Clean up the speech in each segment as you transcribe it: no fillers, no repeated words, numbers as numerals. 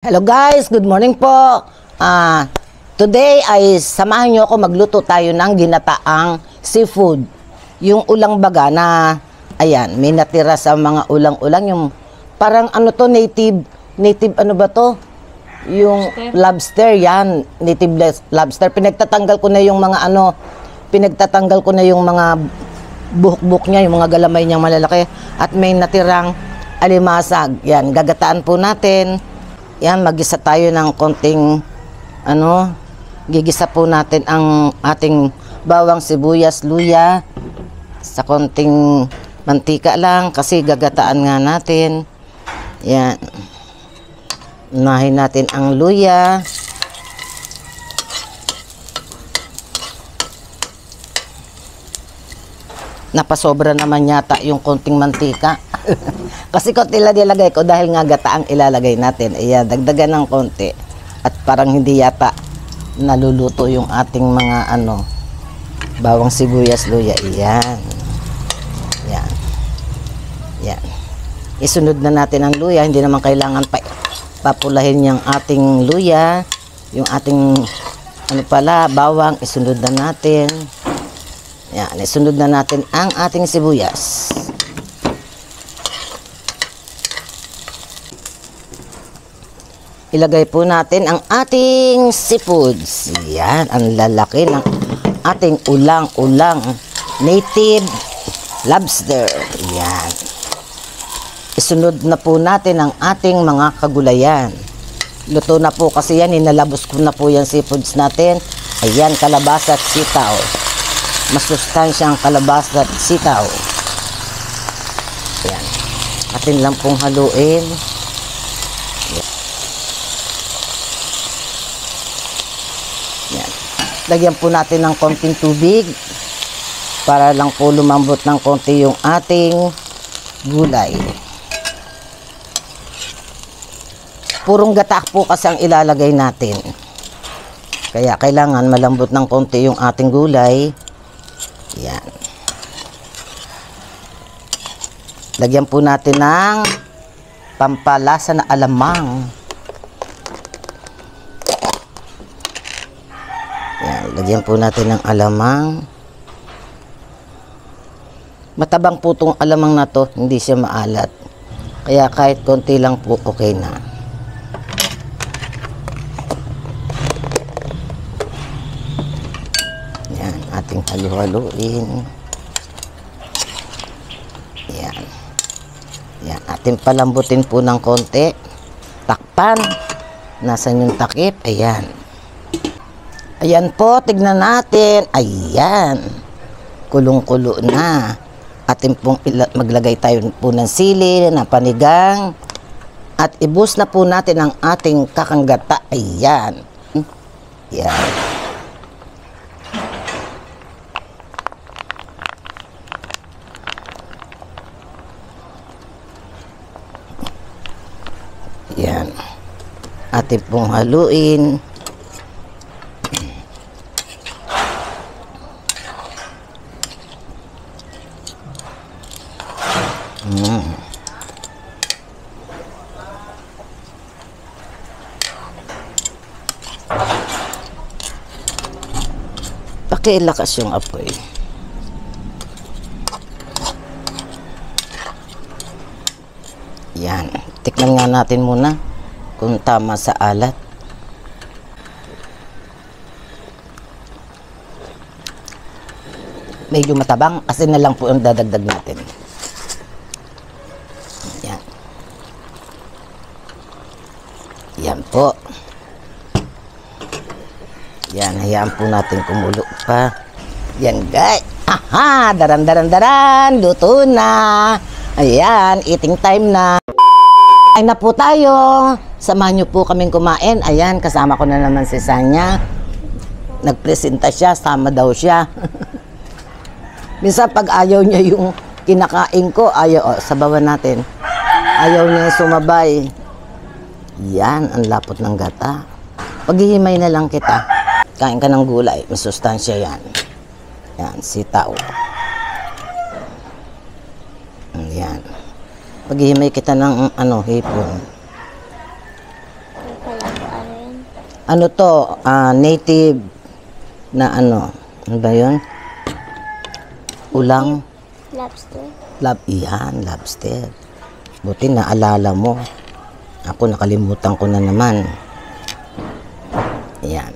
Hello guys, good morning po. Today ay samahan niyo ako magluto tayo ng ginataang seafood. Yung ulang baga na, ayan, may natira sa mga ulang-ulang. Yung parang ano to, native ano ba to? Yung lobster, yan, native lobster. Pinagtatanggal ko na yung mga ano, pinagtatanggal ko na yung mga buhok-buhok niya, yung mga galamay niyang malalaki. At may natirang alimasag. Yan, gagataan po natin. Yan, magisa tayo ng konting, gigisa po natin ang ating bawang, sibuyas, luya, sa konting mantika lang, kasi gagataan nga natin. Yan. Unahin natin ang luya. Napasobra naman yata yung konting mantika. Kasi konti lang nilagay ko dahil nga gataang ilalagay natin. Ayan, dagdagan ng konti. At parang hindi yata naluluto yung ating mga bawang, sibuyas, luya. Ayan. Ayan. Ayan. Isunod na natin ang luya. Hindi naman kailangan papulahin yung ating luya. Yung ating bawang, isunod na natin. Ayan, isunod na natin ang ating sibuyas. Ilagay po natin ang ating seafoods. Yan, ang lalaki ng ating ulang-ulang native lobster. Yan. Isunod na po natin ang ating mga kagulayan. Luto na po kasi yan, inalabos ko na po yung seafoods natin. Ayan, kalabasa at sitaw. Masustansyang kalabasa at sitaw. Yan. Atin lang pong haluin. Yan. Lagyan po natin ng konting tubig para lang po lumambot ng konti yung ating gulay. Purong gata po kasi ang ilalagay natin. Kaya kailangan malambot ng konti yung ating gulay. Yan. Lagyan po natin ng pampalasa na alamang. Yan. Lagyan po natin ng alamang. Matabang po itong alamang na to, hindi siya maalat. Kaya kahit konti lang po, okay na. Yan. Ating halu-haluin. Yan. Yan. Ating palambutin po ng konti. Takpan. Nasaan yung takip? Ayan. Ayan po, tignan natin. Ayan. Kulong-kulo na. Atin pong maglagay tayo po ng sili, na panigang. At ibus na po natin ang ating kakanggata. Ayan. Ayan. Ayan. Atin pong haluin. Pakilakas yung apoy. Yan. Tikman nga natin muna kung tama sa alat. Medyo matabang kasi na lang po ang dadagdag natin. Yan. Yan po. Yan, hayaan po natin kumulo pa. Yan guys. Aha! Daran. Luto na. Ayan, eating time na. Ay na po tayo. Samahan niyo po kaming kumain. Ayan, kasama ko na naman si Sanya. Nagpresenta siya, sama daw siya. Minsan pag ayaw niya yung kinakain ko, ayaw, sabawan natin. Ayaw niya sumabay. Yan, ang lapot ng gata. Paghihimay na lang kita. Kain ka ng gulay, may sustansya yan. Yan, sitaw. Yan. Paghihimay kita ng hipon. kaya po, ano yan? Ano to? Native na ano? Ano ba yun? Ulang. Lobster. Iyan, lobster. Buti naalala mo. Ako nakalimutan ko na naman. Ayan.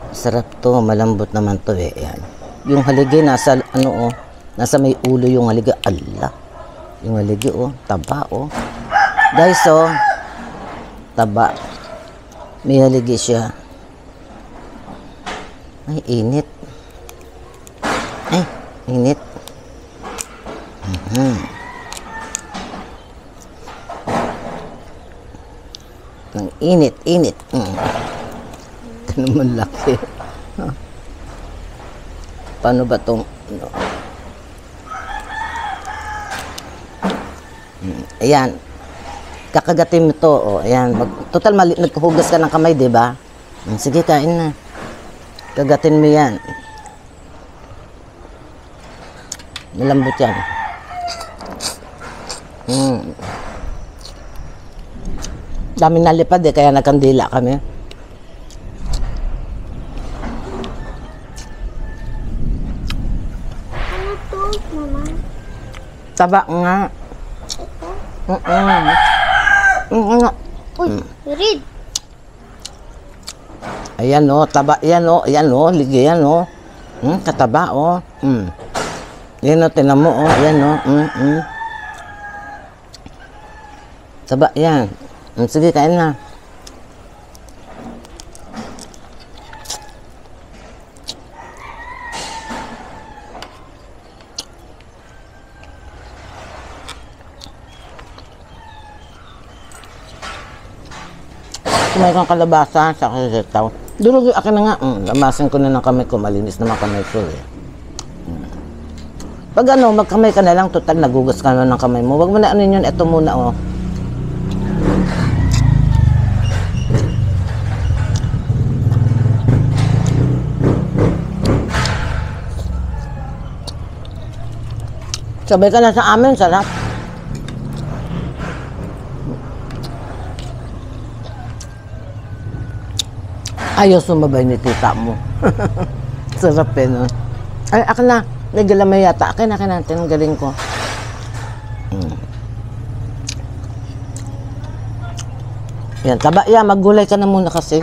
Sarap to, malambot naman to eh. Ayan. Yung haligi nasa ano oh, nasa may ulo yung haligi. Allah. Yung haligi oh, taba oh. Guys oh, taba. May haligi siya. Ay, init. Ay, init. Ang init. Ito naman laki. Paano ba itong... Ano? Ayan. Kakagatin mo ito. Oh, ayan. Total, naghuhugas ka ng kamay, di ba? Sige, kain na. Kagatin mo yan. Malambot yan. Dami nalipad eh, kaya nagkandila kami. Ano to, mama? Taba nga. Ito? Uy, read. Ayan o, taba. Ayan o, ligi yan o. Kataba o. Yan o, tinan mo o. Ayan o. Taba yan. Sige, kain na. Kumain kang kalabasa sa kasitaw. Durog akin na nga. Lamasin ko na ng kamay ko. Malinis naman kamay ko eh. Pag ano, magkamay ka na lang. Total, nagugas ka na ng kamay mo. Huwag mo na ano yun. Ito muna oh. Sabay ka na sa amin, sarap. Ayaw sumabay ni tita mo. Sarap eh, no? Ay, akin na. Nagalamay yata. Akin natin. Ang galing ko. Yan, taba. Yan, maggulay ka na muna kasi.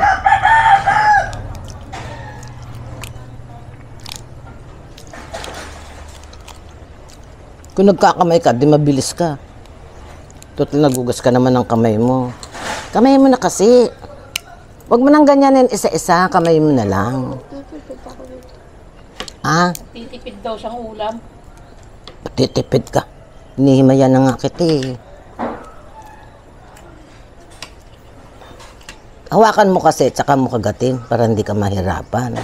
Kung nagkakamay ka, di mabilis ka. Total, nagugas ka naman ng kamay mo. Kamay mo na kasi. Huwag mo nang ganyanin isa-isa, kamay mo na lang. Titipid ako dito. Titipid daw siyang ulam. Titipid ka. Hinihimayan na nga kita eh. Hawakan mo kasi, tsaka mo kagatin para hindi ka mahirapan.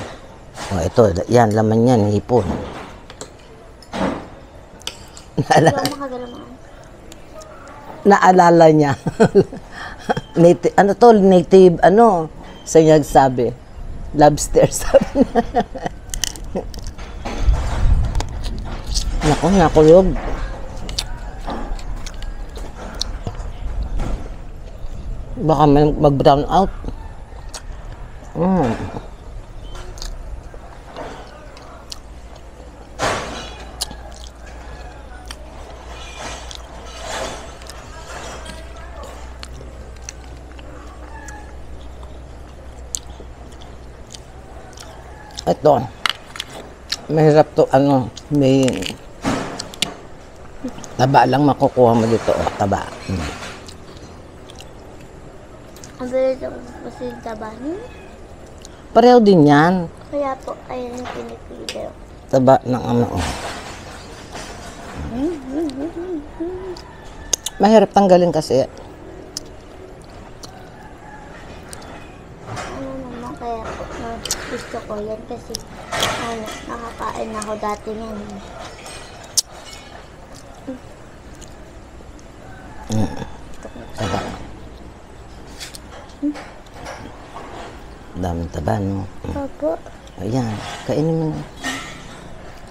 O ito, yan, laman yan, hipon. Hindi ako makagalaman. Naalala niya. Native, ano to, native, ano, sa niya sabi, lobster, sabi niya. Naku, nakulog. Baka mag-brown out. Ito, mahirap to, ano, may taba lang makukuha mo dito, oh, taba. Ang bilis ako kasi tabahin. Pareho din yan, Kaya po, ayun yung pinipili. taba ng ano, oh. Mahirap tanggalin kasi. Ano naman kaya po, gusto ko yan kasi ano, nakakain ako dati yan. Taba. Daming taba, no? Opo. Ayan, kainin mo na.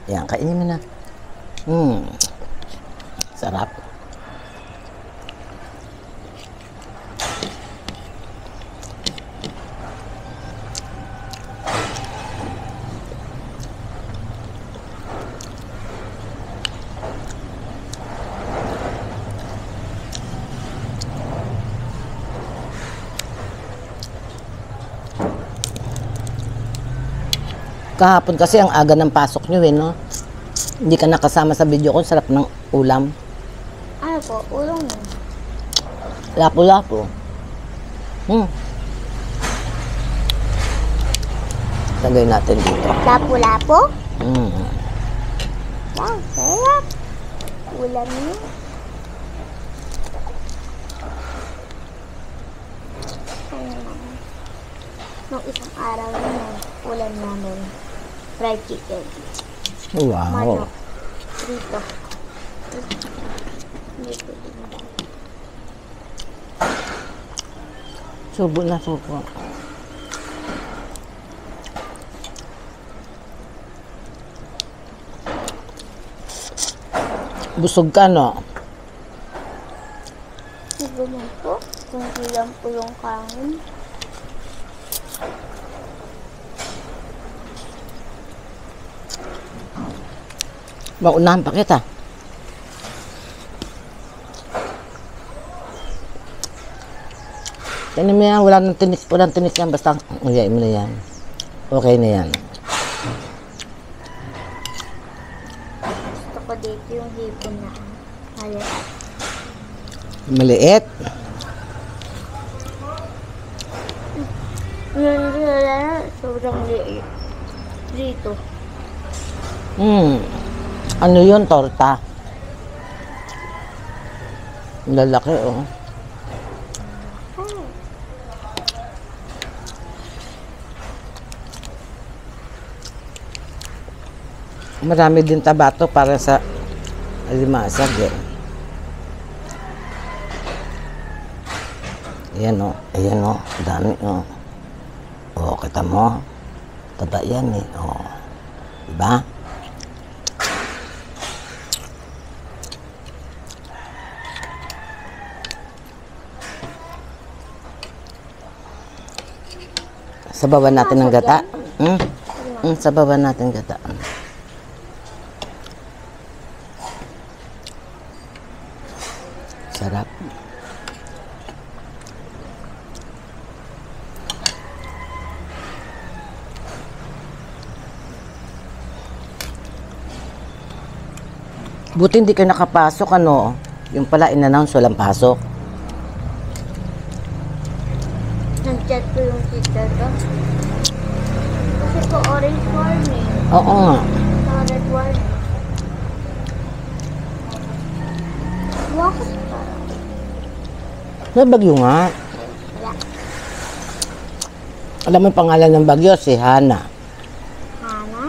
Ayan, kainin mo na. Sarap. Kahapon kasi ang aga ng pasok nyo eh, no? Hindi ka nakasama sa video ko, sarap ng ulam. Ano po? Ulong yun. Lapo-lapo. Lagay natin dito. Lapo-lapo? Mm. Wow, sarap. Ulam yun. Ano naman? Nung isang araw naman, ulam namin. Fried chicken. Wow. Manok. Dito. Dito. Subo na subo. Busog ka, no? Siguro man po. Kunti lang po yung kanin. Maunahan pa kita. Tignan mo yan, walang tinik yan, basta uyain mo na yan. Okay na yan. Gusto ko dito yung hipon na maliit. Maliit. Sobrang liit. Dito. Ano yun, torta? Lalaki, oh. Marami din tabato para sa alimasag, eh. Ayan, oh. Ayan, oh. Dami, oh. Oh, kita mo. Taba yan, eh. Oh. Diba? Sabawan natin ng gata. Sabawan natin gata. Sarap. Buti hindi ka nakapasok, ano? Yung pala in-announce walang pasok. Nag-chat ko yung teacher ko. Kasi po orange warning. Oo nga. Saka red warning. Bakit parang May bagyo nga. wala? Alam mo yung pangalan ng bagyo? Si Hana. Hana?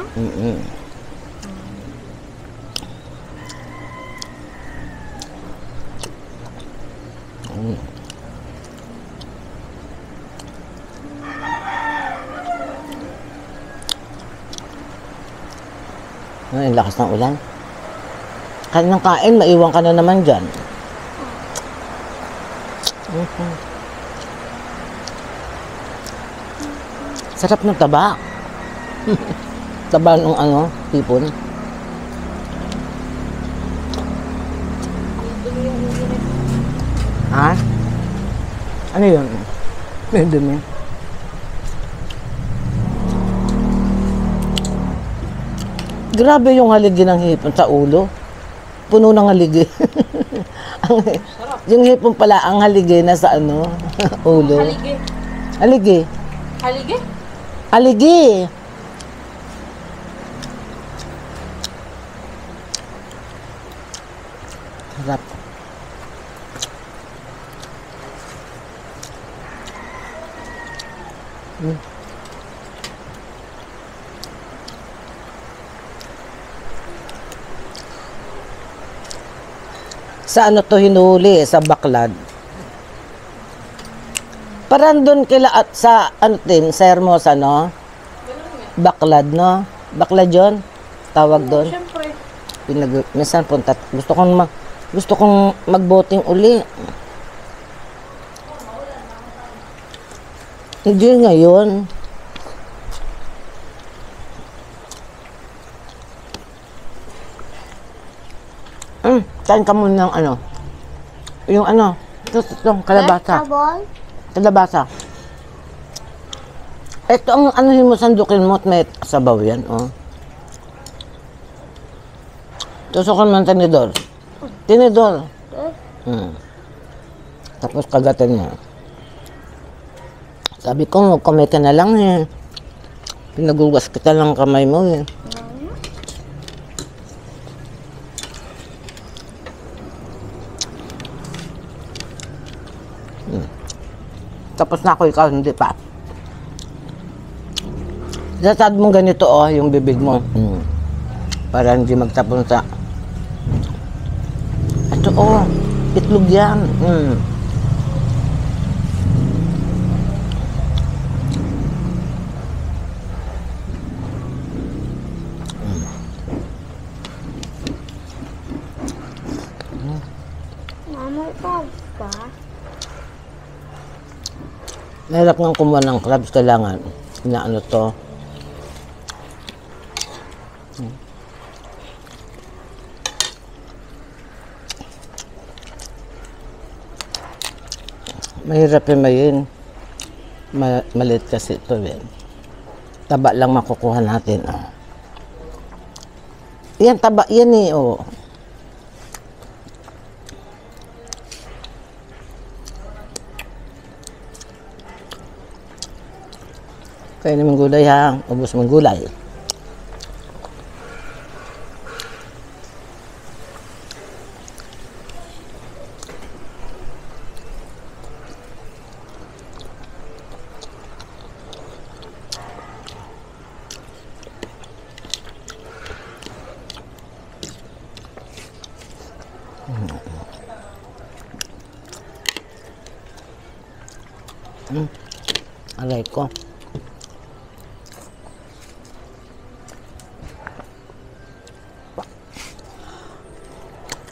Ay, ang lakas ng ulan. Kain ng kain, maiwan ka na naman dyan. Sarap ng taba. Taba ng ano, tipon. Ha? Ano yun? May dumi. Grabe yung haligi ng hipon sa ulo. Puno ng haligi. Yung hipon pala, ang haligi na sa ano, ulo. Haligi. Haligi. Haligi? Haligi. Sarap. Sa ano to hinuli? Sa Baklad. Parang doon kila at sa ano din, sa Hermosa, no? Baklad, no? Baklad yun? Tawag doon. Siyempre. Minsan punta. Gusto kong mag-boating uli. Hindi ngayon. Kain ka muna ng ano? Yung ano? Ito, kalabasa. Vegetable? Kalabasa. Ito ang anuhin mo, sandukin mo at may sabaw yan, oh. Tusukan mo ang tinidor. Tinidor. Tapos kagatin mo. Sabi ko, kamay ka na lang eh. Pinagugas kita lang kamay mo eh. Tapos na ako, ikaw hindi pa. Dasad mo ganito oh, yung bibig mo. Para hindi magtapon sa... Ito oh, itlog yan. Mama, crabs ka? Mahirap nga kumuha ng crabs, kailangan. Inaano to. Mahirap himayin. Maliit kasi ito eh. Taba lang makukuha natin. Oh. Yan, taba yan eh. Oh. Kaya naman gulay ha. Ubus mong gulay. Aray ko.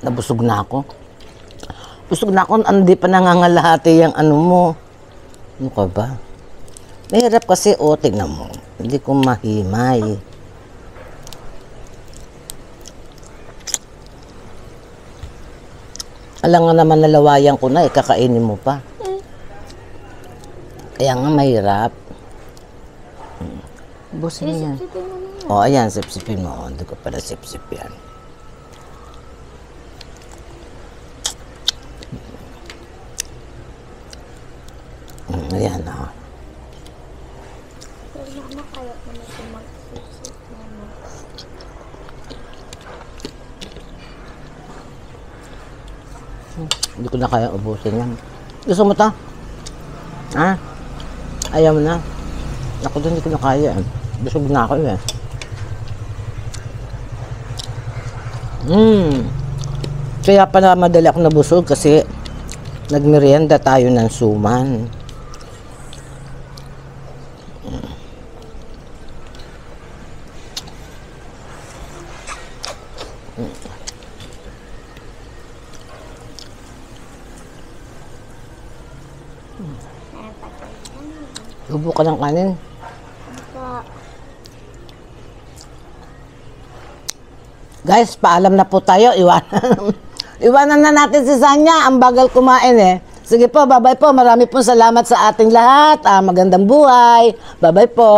Nabusog na ako. Busog na ako, hindi pa nangangalahati yung ano mo. Ano ka ba? Mahirap kasi, tingnan mo. Hindi ko mahimay. Alam nga naman nalawayan ko na, kakainin mo pa. Kaya nga mahirap. Busin mo yan. Sipsipin mo na yan. O, ayan, sipsipin mo. Hindi ko pala sipsip yan. Ayan, o. Pero mama, kaya ko na ito magsipsip, mama. Hindi ko na kaya ubusin yan. Gusto mo to? Ha? Ayaw mo na? Ako doon, hindi ko na kaya. Busog na ako eh. Kaya pala madali ako nabusog kasi nagmerienda tayo ng suman. Lubo ka ng kanin. Baka, Guys, paalam na po tayo. Iwanan na natin si Sanya. Ang bagal kumain eh. Sige po, bye-bye po. Marami pong salamat sa ating lahat. Magandang buhay. Bye-bye po.